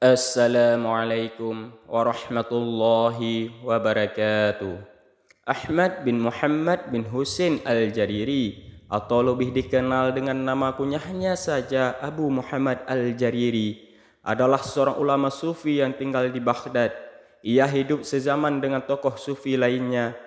Assalamualaikum warahmatullahi wabarakatuh. Ahmad bin Muhammad bin Husain Al-Jariri atau lebih dikenal dengan nama kunyahnya saja Abu Muhammad Al-Jariri adalah seorang ulama sufi yang tinggal di Baghdad. Ia hidup sezaman dengan tokoh sufi lainnya.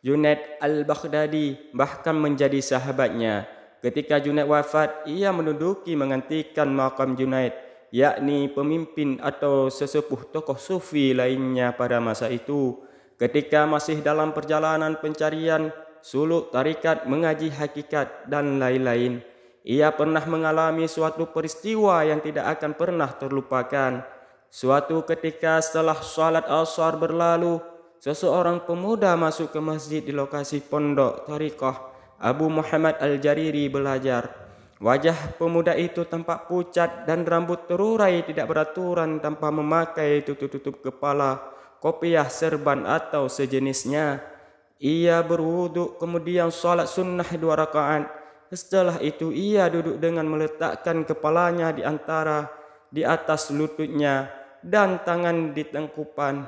Junaid Al-Baghdadi bahkan menjadi sahabatnya. Ketika Junaid wafat, ia menduduki menggantikan makam Junaid, yakni pemimpin atau sesepuh tokoh sufi lainnya pada masa itu. Ketika masih dalam perjalanan pencarian suluk tarikat, mengaji hakikat dan lain-lain, ia pernah mengalami suatu peristiwa yang tidak akan pernah terlupakan. Suatu ketika setelah salat asar berlalu, seseorang pemuda masuk ke masjid di lokasi pondok tariqah Abu Muhammad Al-Jariri belajar. Wajah pemuda itu tampak pucat dan rambut terurai tidak beraturan tanpa memakai tutup-tutup kepala, kopiah, serban atau sejenisnya. Ia berwuduk kemudian salat sunnah 2 rakaat. Setelah itu ia duduk dengan meletakkan kepalanya di atas lututnya dan tangan di tengkupan.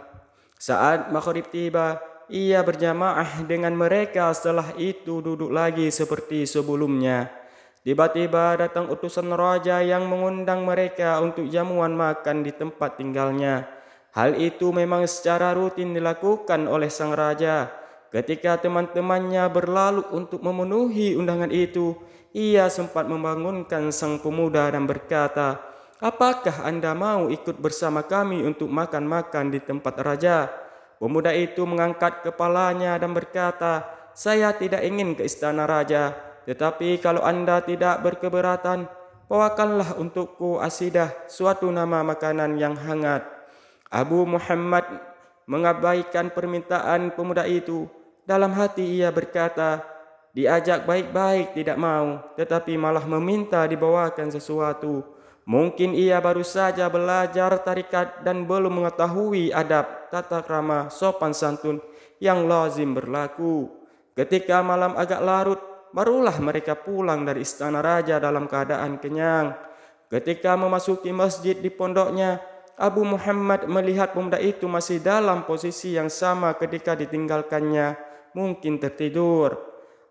Saat maghrib tiba, ia berjamaah dengan mereka, setelah itu duduk lagi seperti sebelumnya. Tiba-tiba datang utusan raja yang mengundang mereka untuk jamuan makan di tempat tinggalnya. Hal itu memang secara rutin dilakukan oleh sang raja. Ketika teman-temannya berlalu untuk memenuhi undangan itu, ia sempat membangunkan sang pemuda dan berkata, "Apakah Anda mau ikut bersama kami untuk makan-makan di tempat raja?" Pemuda itu mengangkat kepalanya dan berkata, "Saya tidak ingin ke istana raja. Tetapi kalau Anda tidak berkeberatan, bawakanlah untukku asidah, suatu nama makanan yang hangat." Abu Muhammad mengabaikan permintaan pemuda itu. Dalam hati ia berkata, diajak baik-baik tidak mau, tetapi malah meminta dibawakan sesuatu. Mungkin ia baru saja belajar tarikat dan belum mengetahui adab, tata krama, sopan santun yang lazim berlaku. Ketika malam agak larut, barulah mereka pulang dari istana raja dalam keadaan kenyang. Ketika memasuki masjid di pondoknya, Abu Muhammad melihat pemuda itu masih dalam posisi yang sama ketika ditinggalkannya, mungkin tertidur.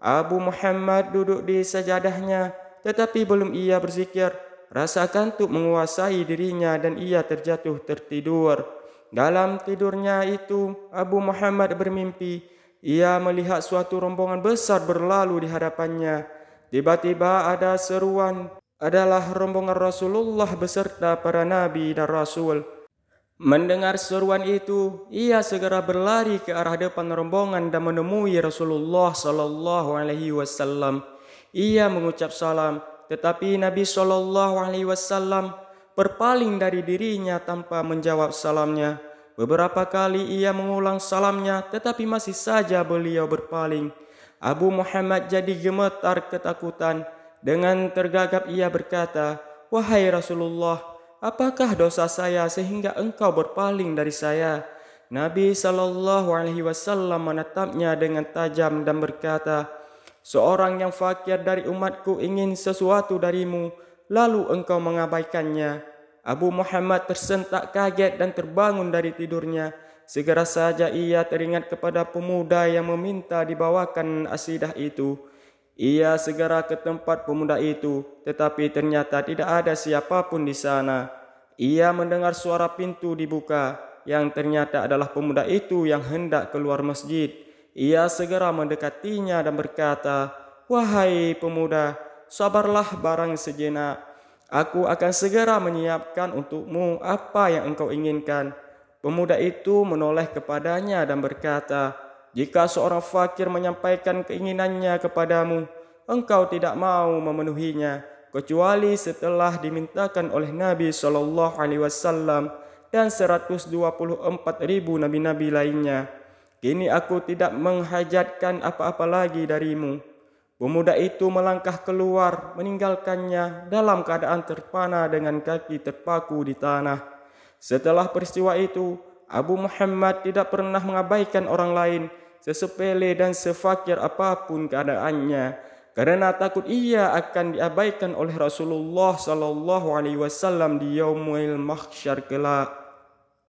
Abu Muhammad duduk di sajadahnya, tetapi belum ia berzikir. Rasa kantuk menguasai dirinya dan ia terjatuh tertidur. Dalam tidurnya itu, Abu Muhammad bermimpi. Ia melihat suatu rombongan besar berlalu di hadapannya. Tiba-tiba ada seruan, adalah rombongan Rasulullah beserta para nabi dan rasul. Mendengar seruan itu, ia segera berlari ke arah depan rombongan dan menemui Rasulullah sallallahu alaihi wasallam. Ia mengucap salam, tetapi Nabi sallallahu alaihi wasallam berpaling dari dirinya tanpa menjawab salamnya. Beberapa kali ia mengulang salamnya, tetapi masih saja beliau berpaling. Abu Muhammad jadi gemetar ketakutan. Dengan tergagap ia berkata, "Wahai Rasulullah, apakah dosa saya sehingga engkau berpaling dari saya?" Nabi sallallahu alaihi wasallam menatapnya dengan tajam dan berkata, "Seorang yang fakir dari umatku ingin sesuatu darimu, lalu engkau mengabaikannya." Abu Muhammad tersentak kaget dan terbangun dari tidurnya. Segera saja ia teringat kepada pemuda yang meminta dibawakan asidah itu. Ia segera ke tempat pemuda itu, tetapi ternyata tidak ada siapapun di sana. Ia mendengar suara pintu dibuka, yang ternyata adalah pemuda itu yang hendak keluar masjid. Ia segera mendekatinya dan berkata, "Wahai pemuda, sabarlah barang sejenak. Aku akan segera menyiapkan untukmu apa yang engkau inginkan." Pemuda itu menoleh kepadanya dan berkata, "Jika seorang fakir menyampaikan keinginannya kepadamu, engkau tidak mau memenuhinya, kecuali setelah dimintakan oleh Nabi sallallahu alaihi wasallam dan 124.000 nabi-nabi lainnya. Kini aku tidak menghajatkan apa-apa lagi darimu." Pemuda itu melangkah keluar, meninggalkannya dalam keadaan terpana dengan kaki terpaku di tanah. Setelah peristiwa itu, Abu Muhammad tidak pernah mengabaikan orang lain, sesepele dan sefakir apapun keadaannya. karena takut ia akan diabaikan oleh Rasulullah sallallahu alaihi wasallam di yaumil mahsyar kelak.